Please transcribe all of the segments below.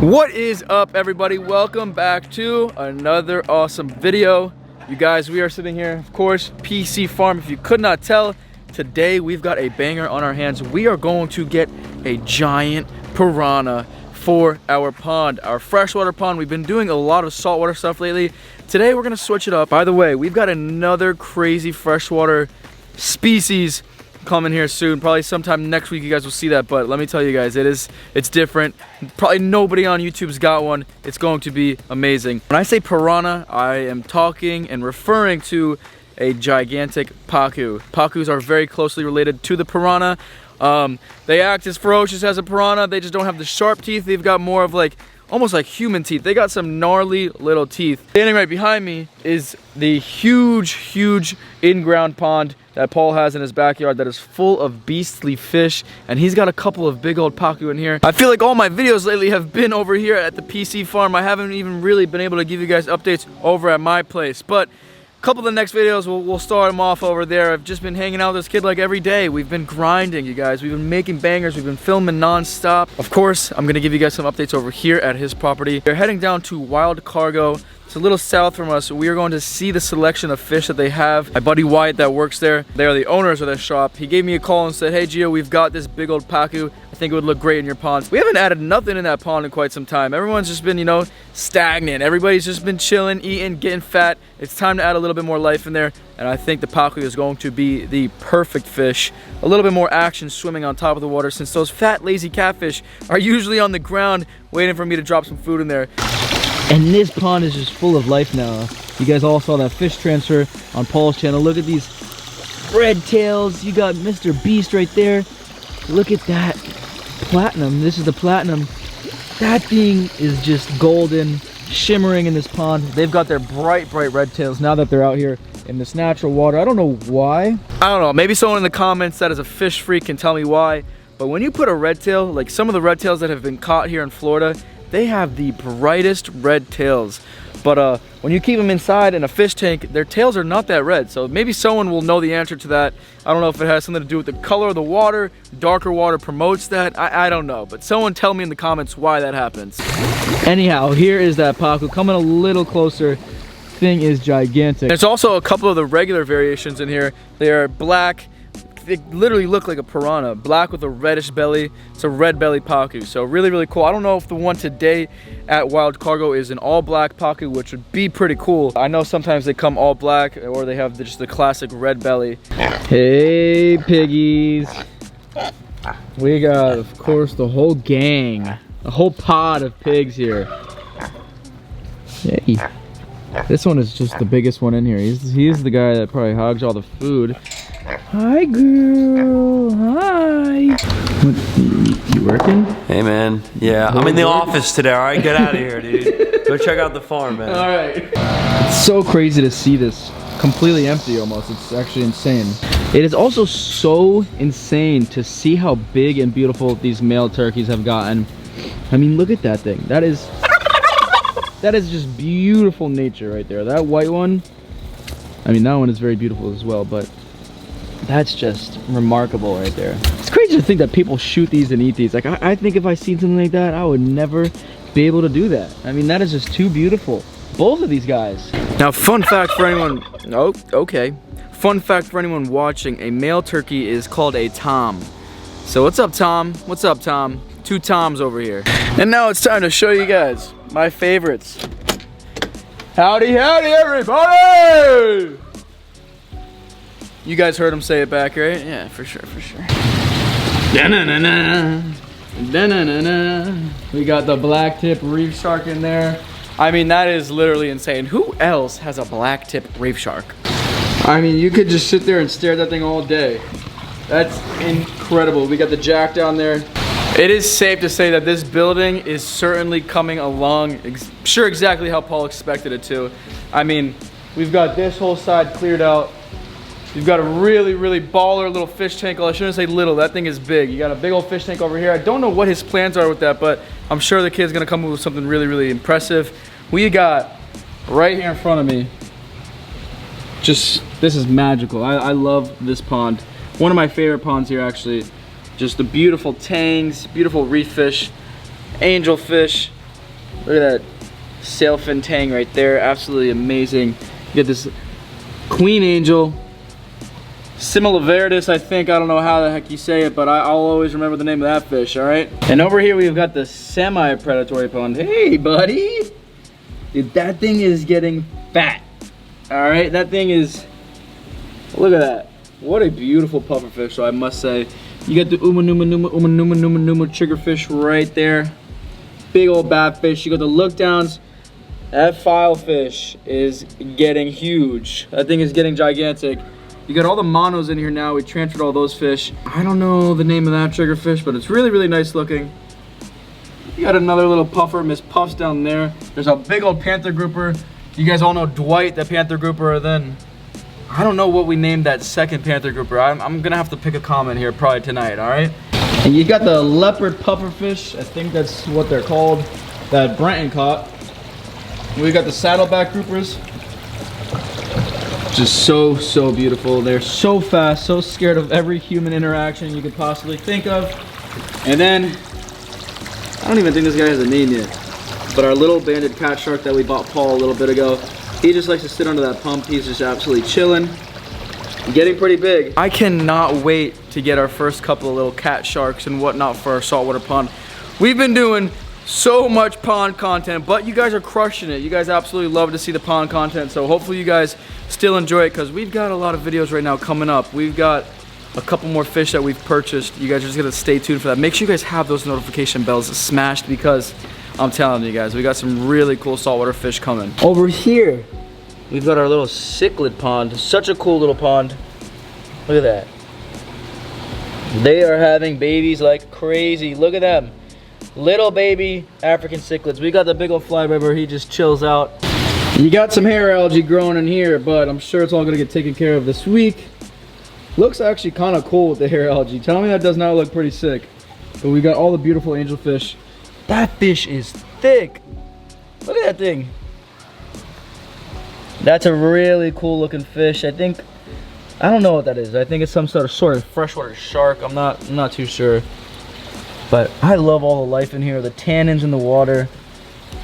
What is up, everybody? Welcome back to another awesome video. You guys, we are sitting here, of course, PC Farm. If you could not tell, today we've got a banger on our hands. We are going to get a giant piranha for our pond, our freshwater pond. We've been doing a lot of saltwater stuff lately. Today we're gonna switch it up. By the way, we've got another crazy freshwater species coming here soon. Probably sometime next week you guys will see that, but let me tell you guys, it's different. Probably nobody on YouTube's got one. It's going to be amazing. When I say piranha, I am talking and referring to a gigantic Pacu. Pacus are very closely related to the piranha. They act as ferocious as a piranha. They just don't have the sharp teeth. They've got more of like almost like human teeth. They got some gnarly little teeth. Standing right behind me is the huge in-ground pond that Paul has in his backyard that is full of beastly fish, and he's got a couple of big old Pacu in here. I feel like all my videos lately have been over here at the PC Farm. I haven't even really been able to give you guys updates over at my place, but a couple of the next videos we'll start them off over there. I've just been hanging out with this kid like every day. We've been grinding, you guys. We've been making bangers. We've been filming non-stop. Of course, I'm gonna give you guys some updates over here at his property. We're heading down to Wild Cargo. It's a little south from us. We are going to see the selection of fish that they have. My buddy Wyatt that works there, they are the owners of their shop. He gave me a call and said, hey Gio, we've got this big old Pacu. I think it would look great in your ponds. We haven't added nothing in that pond in quite some time. Everyone's just been, you know, stagnant. Everybody's just been chilling, eating, getting fat. It's time to add a little bit more life in there. And I think the Pacu is going to be the perfect fish. A little bit more action swimming on top of the water, since those fat, lazy catfish are usually on the ground waiting for me to drop some food in there. And this pond is just full of life now. You guys all saw that fish transfer on Paul's channel. Look at these red tails. You got Mr. Beast right there. Look at that platinum. This is the platinum. That thing is just golden, shimmering in this pond. They've got their bright red tails now that they're out here in this natural water. I don't know why. I don't know. Maybe someone in the comments that is a fish freak can tell me why. But when you put a red tail, like some of the red tails that have been caught here in Florida, they have the brightest red tails. But when you keep them inside in a fish tank, their tails are not that red. So maybe someone will know the answer to that. I don't know if it has something to do with the color of the water. Darker water promotes that. I don't know. But someone tell me in the comments why that happens. Anyhow, here is that Pacu coming a little closer. Thing is gigantic. There's also a couple of the regular variations in here. They are black. They literally look like a piranha, black with a reddish belly. It's a red belly Pacu, so really cool. I don't know if the one today at Wild Cargo is an all black Pacu, which would be pretty cool. I know sometimes they come all black, or they have just the classic red belly. Hey piggies, we got, of course, the whole gang, a whole pod of pigs here. Hey, this one is just the biggest one in here. He's the guy that probably hogs all the food. Hi, girl. Hi. What, you working? Hey, man. Yeah, I'm in the office today. All right, get out of here, dude. Go check out the farm, man. All right. It's so crazy to see this completely empty almost. It's actually insane. It is also so insane to see how big and beautiful these male turkeys have gotten. I mean, look at that thing. That is just beautiful nature right there. That white one, I mean, that one is very beautiful as well, but that's just remarkable right there. It's crazy to think that people shoot these and eat these. Like, I think if I seen something like that, I would never be able to do that. I mean, that is just too beautiful. Both of these guys. Now, fun fact for anyone, Fun fact for anyone watching, a male turkey is called a tom. So what's up, Tom? What's up, Tom? Two Toms over here. And now it's time to show you guys my favorites. Howdy, everybody! You guys heard him say it back, right? Yeah, for sure. Da-na-na-na. Da-na-na-na. We got the black tip reef shark in there. I mean, that is literally insane. Who else has a black tip reef shark? I mean, you could just sit there and stare at that thing all day. That's incredible. We got the jack down there. It is safe to say that this building is certainly coming along sure exactly how Paul expected it to. I mean, we've got this whole side cleared out. You've got a really baller little fish tank. Well, I shouldn't say little, that thing is big. You got a big old fish tank over here. I don't know what his plans are with that, but I'm sure the kid's gonna come up with something really impressive. We got right here in front of me, this is magical. I love this pond. One of my favorite ponds here, actually. Just the beautiful tangs, beautiful reef fish, angelfish, Look at that sailfin tang right there. Absolutely amazing. You get this queen angel. Similiverdis, I think. I don't know how the heck you say it, but I'll always remember the name of that fish, all right? And over here we've got the semi-predatory pond. Hey, buddy! Dude, that thing is getting fat. All right, that thing is, look at that. What a beautiful pufferfish, so I must say. You got the umanuma triggerfish right there. Big old batfish. You got the look downs. That filefish is getting huge. That thing is getting gigantic. You got all the monos in here now. We transferred all those fish. I don't know the name of that triggerfish, but it's really, really nice looking. You got another little puffer, Miss Puffs down there. There's a big old panther grouper. You guys all know Dwight, the panther grouper. Then I don't know what we named that second panther grouper. I'm gonna have to pick a comment here probably tonight, all right? And you got the leopard pufferfish. I think that's what they're called, that Brenton caught. We got the saddleback groupers. Just so beautiful. They're so fast, so scared of every human interaction you could possibly think of. And then, I don't even think this guy has a name yet, but our little banded cat shark that we bought Paul a little bit ago, he just likes to sit under that pump. He's just absolutely chilling, getting pretty big. I cannot wait to get our first couple of little cat sharks and whatnot for our saltwater pond. We've been doing so much pond content, but you guys are crushing it. You guys absolutely love to see the pond content, so hopefully you guys still enjoy it, because we've got a lot of videos right now coming up. We've got a couple more fish that we've purchased. You guys are just gonna stay tuned for that. Make sure you guys have those notification bells smashed, because I'm telling you guys, we got some really cool saltwater fish coming. Over here, we've got our little cichlid pond. Such a cool little pond. Look at that. They are having babies like crazy. Look at them. Little baby African cichlids. We got the big old fly rubber. He just chills out. You got some hair algae growing in here, but I'm sure it's all gonna get taken care of this week. Looks actually kind of cool with the hair algae. Tell me that does not look pretty sick. But we got all the beautiful angelfish. That fish is thick. Look at that thing. That's a really cool looking fish. I don't know what that is. I think it's some sort of freshwater shark. I'm not too sure. But I love all the life in here, the tannins in the water.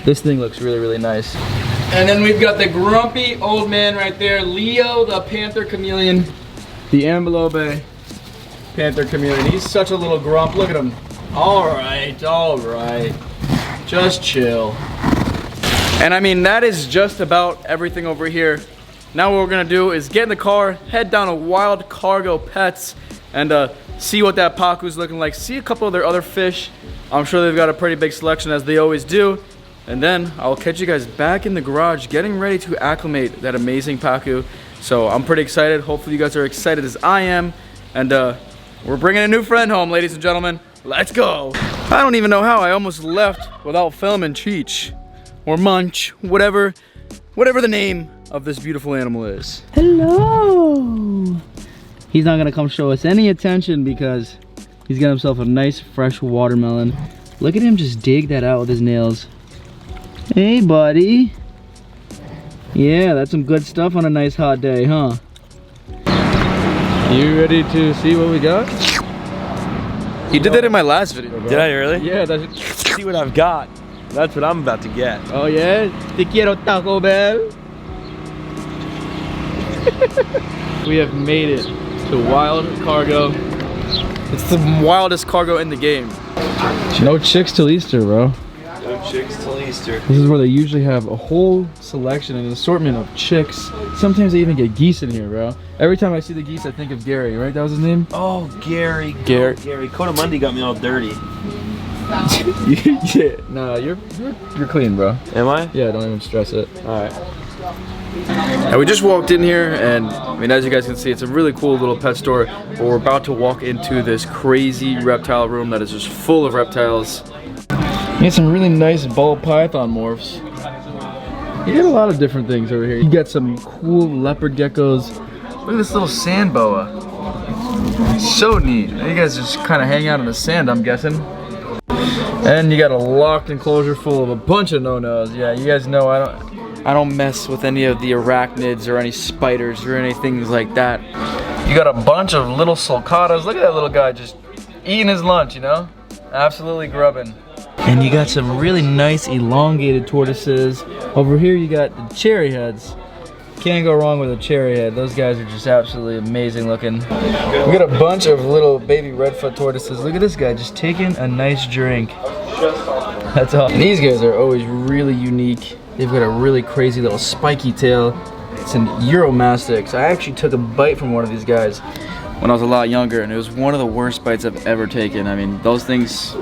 This thing looks really, really nice. And then we've got the grumpy old man right there, Leo the panther chameleon, the Ambelobe panther chameleon. He's such a little grump. Look at him. All right. Just chill. And I mean, that is just about everything over here. Now what we're gonna do is get in the car, head down to Wild Cargo Pets, and see what that Pacu's looking like. See a couple of their other fish. I'm sure they've got a pretty big selection, as they always do. And then I'll catch you guys back in the garage getting ready to acclimate that amazing Pacu. So I'm pretty excited. Hopefully you guys are excited as I am. And we're bringing a new friend home, ladies and gentlemen. Let's go. I don't even know how I almost left without filming Cheech or Munch, whatever the name of this beautiful animal is. Hello. He's not gonna come show us any attention because he's got himself a nice fresh watermelon. Look at him just dig that out with his nails. Hey, buddy. Yeah, that's some good stuff on a nice hot day, huh? You ready to see what we got? You did that in my last video, bro. Did I really? Yeah, that's... See what I've got. That's what I'm about to get. Oh yeah? Te quiero Taco Bell. We have made it to Wild Cargo. It's the wildest cargo in the game. No chicks till Easter, bro. No chicks till Easter. This is where they usually have a whole selection and an assortment of chicks. Sometimes they even get geese in here, bro. Every time I see the geese, I think of Gary, right? That was his name? Oh, Gary. Gary. Gary. Cotamundi got me all dirty. Yeah, nah, you're clean, bro. Am I? Yeah, don't even stress it. All right. And we just walked in here, and I mean, as you guys can see, it's a really cool little pet store. But we're about to walk into this crazy reptile room that is just full of reptiles. You got some really nice ball python morphs. You got a lot of different things over here. You got some cool leopard geckos. Look at this little sand boa. So neat. You guys just kind of hang out in the sand, I'm guessing. And you got a locked enclosure full of a bunch of no-nos. Yeah, you guys know I don't mess with any of the arachnids or any spiders or anything like that. You got a bunch of little sulcatas. Look at that little guy just eating his lunch, you know? Absolutely grubbing. And you got some really nice elongated tortoises. Over here you got the cherry heads. Can't go wrong with a cherry head. Those guys are just absolutely amazing looking. We got a bunch of little baby redfoot tortoises. Look at this guy just taking a nice drink. That's all. And these guys are always really unique. They've got a really crazy little spiky tail. It's an Euromastix. I actually took a bite from one of these guys when I was a lot younger, and it was one of the worst bites I've ever taken. I mean, those things,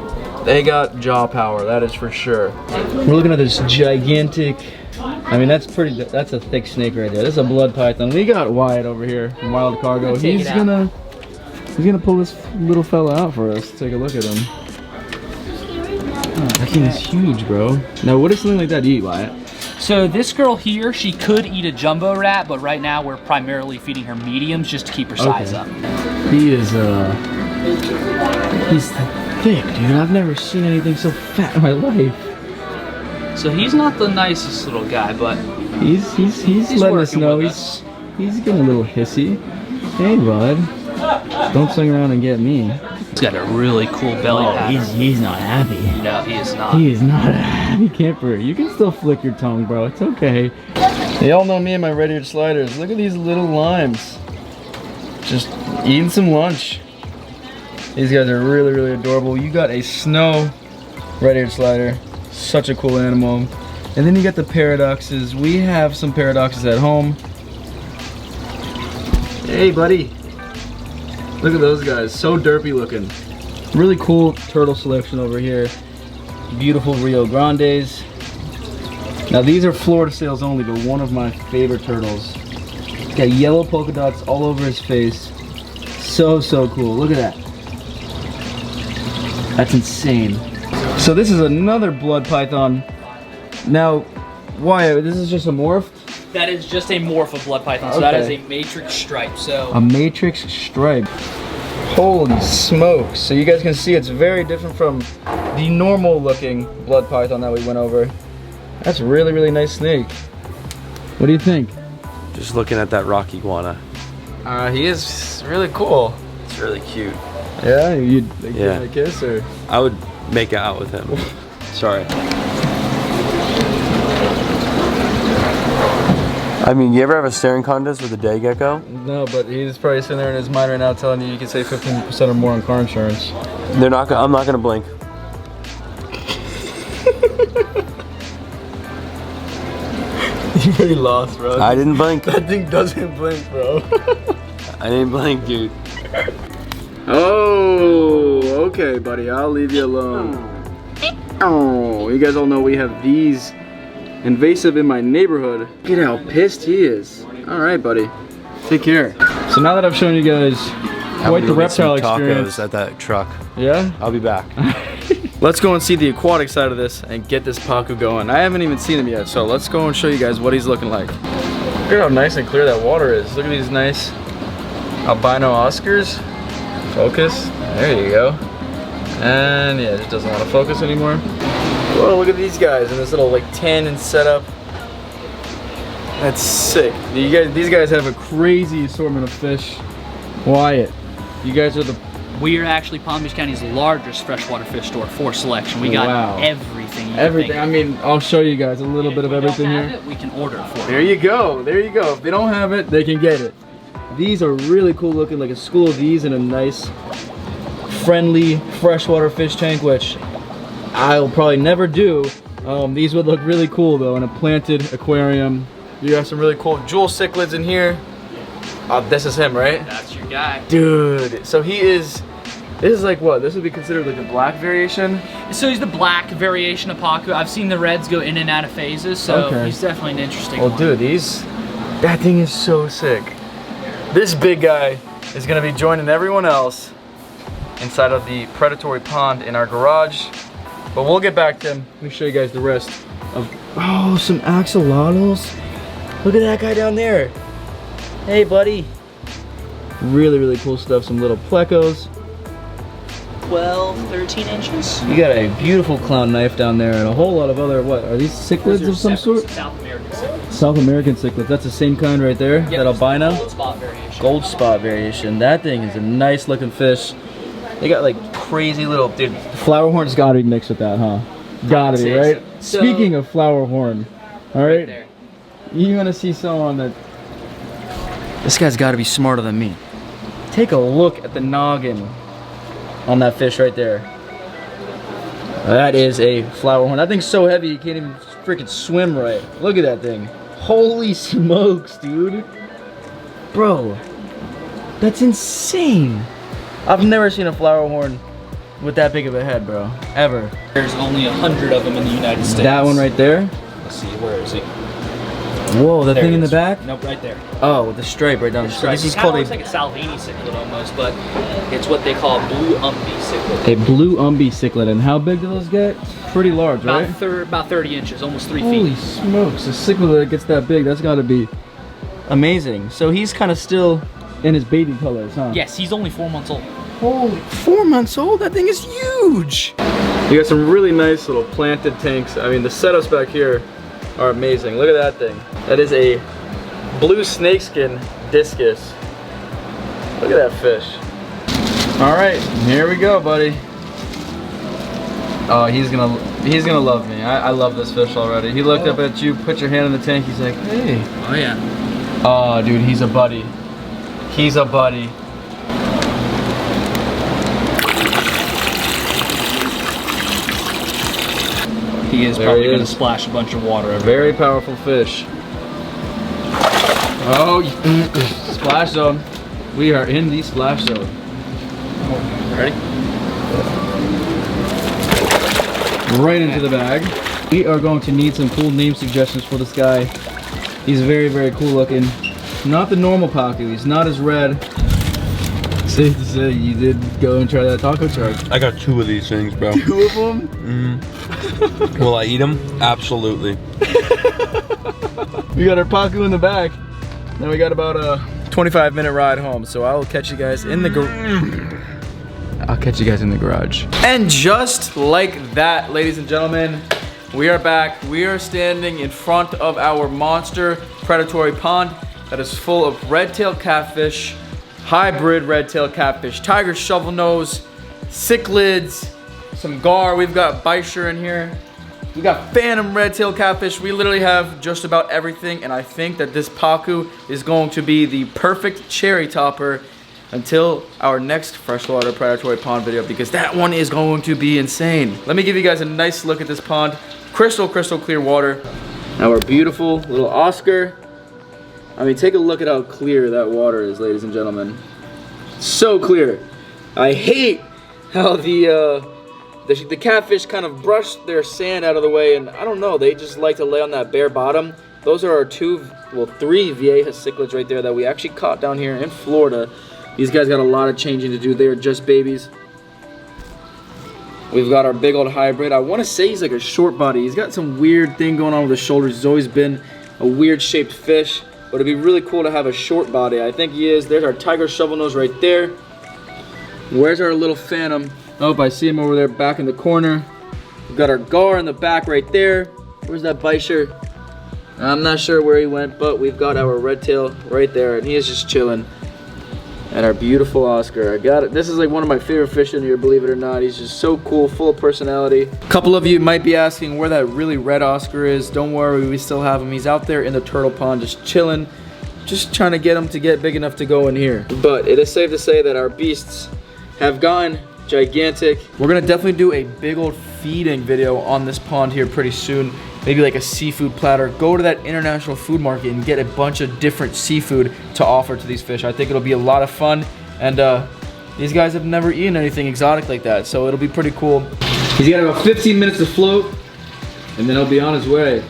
they got jaw power, that is for sure. We're looking at this gigantic, I mean, that's a thick snake right there. This is a blood python. We got Wyatt over here from Wild Cargo. He's gonna pull this little fella out for us. Take a look at him. Oh, that thing is huge, bro. Now, what does something like that eat, Wyatt? So this girl here, she could eat a jumbo rat, but right now we're primarily feeding her mediums just to keep her size up. He is, he's thick, dude. I've never seen anything so fat in my life. So he's not the nicest little guy, but he's letting us know he's getting a little hissy. Hey, bud, don't swing around and get me. He's got a really cool belly pattern. He's not happy. No, he is not. He is not a happy camper. You can still flick your tongue, bro. It's okay. Y'all know me and my red-eared sliders. Look at these little limes. Just eating some lunch. These guys are really, really adorable. You got a snow red-eared slider. Such a cool animal. And then you got the paradoxes. We have some paradoxes at home. Hey, buddy. Look at those guys, so derpy looking. Really cool turtle selection over here. Beautiful Rio Grandes. Now these are Florida sales only, but one of my favorite turtles. Got yellow polka dots all over his face. So cool, look at that. That's insane. So this is another blood python. Now, why, this is just a morph? That is just a morph of blood python, so that is a matrix stripe. So a matrix stripe. Holy smokes. So you guys can see it's very different from the normal looking blood python that we went over. That's a really, really nice snake. What do you think? Just looking at that rock iguana. He is really cool. It's really cute. Yeah? You'd give him a kiss, or? I would make out with him. Sorry. I mean, you ever have a staring contest with a day gecko? No, but he's probably sitting there in his mind right now telling you can save 15% or more on car insurance. They're not. I'm not gonna blink. You pretty lost, bro. I didn't blink. That thing doesn't blink, bro. I didn't blink, dude. Oh, okay, buddy. I'll leave you alone. Oh, you guys all know we have these invasive in my neighborhood. Look at how pissed he is. All right, buddy. Take care. So now that I've shown you guys quite the reptile experience at that truck. Yeah? I'll be back. Let's go and see the aquatic side of this and get this Pacu going. I haven't even seen him yet, so let's go and show you guys what he's looking like. Look at how nice and clear that water is. Look at these nice albino Oscars. Focus. There you go. And yeah, it just doesn't want to focus anymore. Whoa, look at these guys in this little like tannin setup. That's sick. These guys have a crazy assortment of fish. Wyatt, you guys are the... We are actually Palm Beach County's largest freshwater fish store for selection. We got everything. Everything. I mean, I'll show you guys a little bit of everything here. We can order it for you. There you go. There you go. If they don't have it, they can get it. These are really cool looking, like a school of these in a nice, friendly freshwater fish tank, which I'll probably never do. These would look really cool though in a planted aquarium. You got some really cool jewel cichlids in here. This is him, right? That's your guy. Dude, so this is like what? This would be considered like the black variation? So he's the black variation of Pacu. I've seen the reds go in and out of phases, so he's definitely an interesting one. Dude, that thing is so sick. This big guy is gonna be joining everyone else inside of the predatory pond in our garage. But we'll get back to him. Let me show you guys the rest of, some axolotls. Look at that guy down there. Hey, buddy. Really, really cool stuff. Some little plecos. 12, 13 inches. You got a beautiful clown knife down there and a whole lot of other, what, are these cichlids of some sort? South American cichlids. South American cichlids. That's the same kind right there? Yep, that albino? Gold spot variation. Gold spot variation. That thing is a nice looking fish. They got like crazy little, dude, flower horns gotta be mixed with that, huh? Gotta be, right? So- Speaking of flower horn, all right? There. You wanna see someone that... This guy's gotta be smarter than me. Take a look at the noggin on that fish right there. That is a flower horn. That thing's so heavy you can't even freaking swim right. Look at that thing. Holy smokes, dude. Bro, that's insane. I've never seen a flower horn with that big of a head, bro. Ever. There's only 100 of them in the United States. That one right there? Let's see, where is he? Whoa, that There thing it in the is. back? Nope, right there. Oh, with the stripe right down the Right. This is It kinda called looks a, like a Salvini cichlid almost, but it's what they call a blue umbie cichlid. a blue umbie cichlid. And how big do those get? Pretty large, right? About 30 inches, almost 3 Holy feet. smokes, a cichlid that gets that big, that's gotta be amazing. So he's kind of still in his baby colors, huh? Yes, he's only 4 months old. Holy, 4 months old? That thing is huge! You got some really nice little planted tanks. I mean, the setups back here are amazing. Look at that thing. That is a blue snakeskin discus. Look at that fish. All right, here we go, buddy. Oh, he's gonna love me. I love this fish already. He looked up at you, put your hand in the tank. He's like, hey. Oh yeah. Oh, dude, he's a buddy. He's a buddy. He is There probably he going to is. splash a bunch of water everywhere. Very powerful fish. Oh, splash zone. We are in the splash zone. Ready? Right into the bag. We are going to need some cool name suggestions for this guy. He's very, very cool looking. Not the normal Pacu. He's not as red. Safe to say, you did go and try that taco truck. I got 2 of these things, bro. 2 of them? Mm. Will I eat them? Absolutely. We got our Pacu in the back. Now we got about a 25-minute ride home. So I will catch you guys in the garage. And just like that, ladies and gentlemen, we are back. We are standing in front of our monster predatory pond that is full of red-tailed catfish, hybrid red-tailed catfish, tiger shovelnose, cichlids, some gar. We've got bichir in here. We got phantom red-tailed catfish. We literally have just about everything, and I think that this Pacu is going to be the perfect cherry topper until our next freshwater predatory pond video, because that one is going to be insane. Let me give you guys a nice look at this pond. Crystal clear water. Our beautiful little Oscar. I mean, take a look at how clear that water is, ladies and gentlemen. So clear. I hate how the catfish kind of brush their sand out of the way, and I don't know, they just like to lay on that bare bottom. Those are our 3 Viejas cichlids right there that we actually caught down here in Florida. These guys got a lot of changing to do. They are just babies. We've got our big old hybrid. I want to say he's like a short body. He's got some weird thing going on with his shoulders. He's always been a weird shaped fish, but it'd be really cool to have a short body. I think he is. There's our tiger shovelnose right there. Where's our little phantom? Oh, I see him over there back in the corner. We've got our gar in the back right there. Where's that bichir? I'm not sure where he went, but we've got our red tail right there, and he is just chilling. And our beautiful Oscar. I got it. This is like one of my favorite fish in here, believe it or not. He's just so cool, full of personality. A couple of you might be asking where that really red Oscar is. Don't worry, we still have him. He's out there in the turtle pond just chilling. Just trying to get him to get big enough to go in here. But it is safe to say that our beasts have gotten gigantic. We're gonna definitely do a big old feeding video on this pond here pretty soon. Maybe like a seafood platter. Go to that international food market and get a bunch of different seafood to offer to these fish. I think it'll be a lot of fun. And these guys have never eaten anything exotic like that, so it'll be pretty cool. He's got about 15 minutes to float, and then he'll be on his way.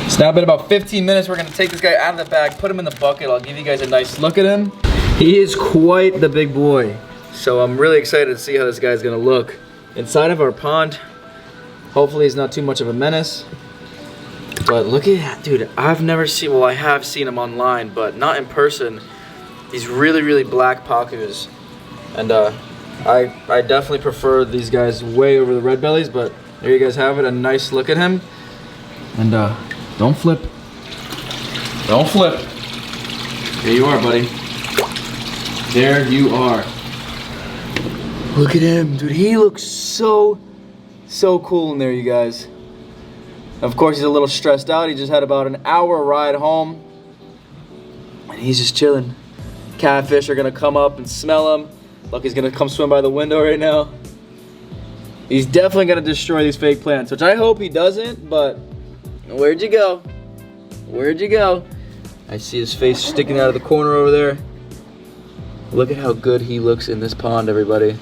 It's now been about 15 minutes. We're gonna take this guy out of the bag, put him in the bucket. I'll give you guys a nice look at him. He is quite the big boy. So I'm really excited to see how this guy's gonna look inside of our pond. Hopefully he's not too much of a menace. But look at that, dude. I've never seen, well, I have seen him online, but not in person. These really, really black Pacus. And I definitely prefer these guys way over the red bellies, but there you guys have it, a nice look at him. And don't flip. Don't flip. There you are, buddy. There you are. Look at him, dude. He looks so So cool in there, you guys. Of course, he's a little stressed out. He just had about an hour ride home. And he's just chilling. Catfish are gonna come up and smell him. Look, he's gonna come swim by the window right now. He's definitely gonna destroy these fake plants, which I hope he doesn't, but where'd you go? Where'd you go? I see his face sticking out of the corner over there. Look at how good he looks in this pond, everybody.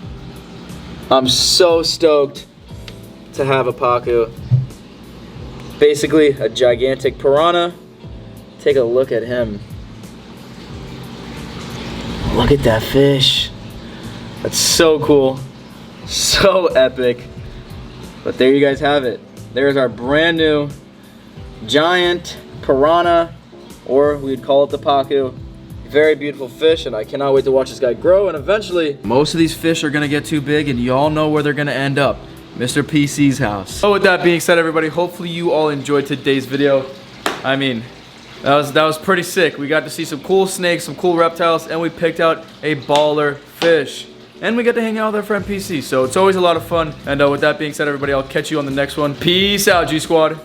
I'm so stoked to have a Pacu. Basically a gigantic piranha. Take a look at him. Look at that fish. That's so cool. So epic. But there you guys have it. There's our brand new giant piranha, or we'd call it the Pacu. Very beautiful fish, and I cannot wait to watch this guy grow, and eventually most of these fish are gonna get too big, and y'all know where they're gonna end up. Mr. PC's house. So with that being said, everybody, hopefully you all enjoyed today's video. I mean, that was pretty sick. We got to see some cool snakes, some cool reptiles, and we picked out a baller fish. And we got to hang out with our friend PC, so it's always a lot of fun. And with that being said, everybody, I'll catch you on the next one. Peace out, G Squad.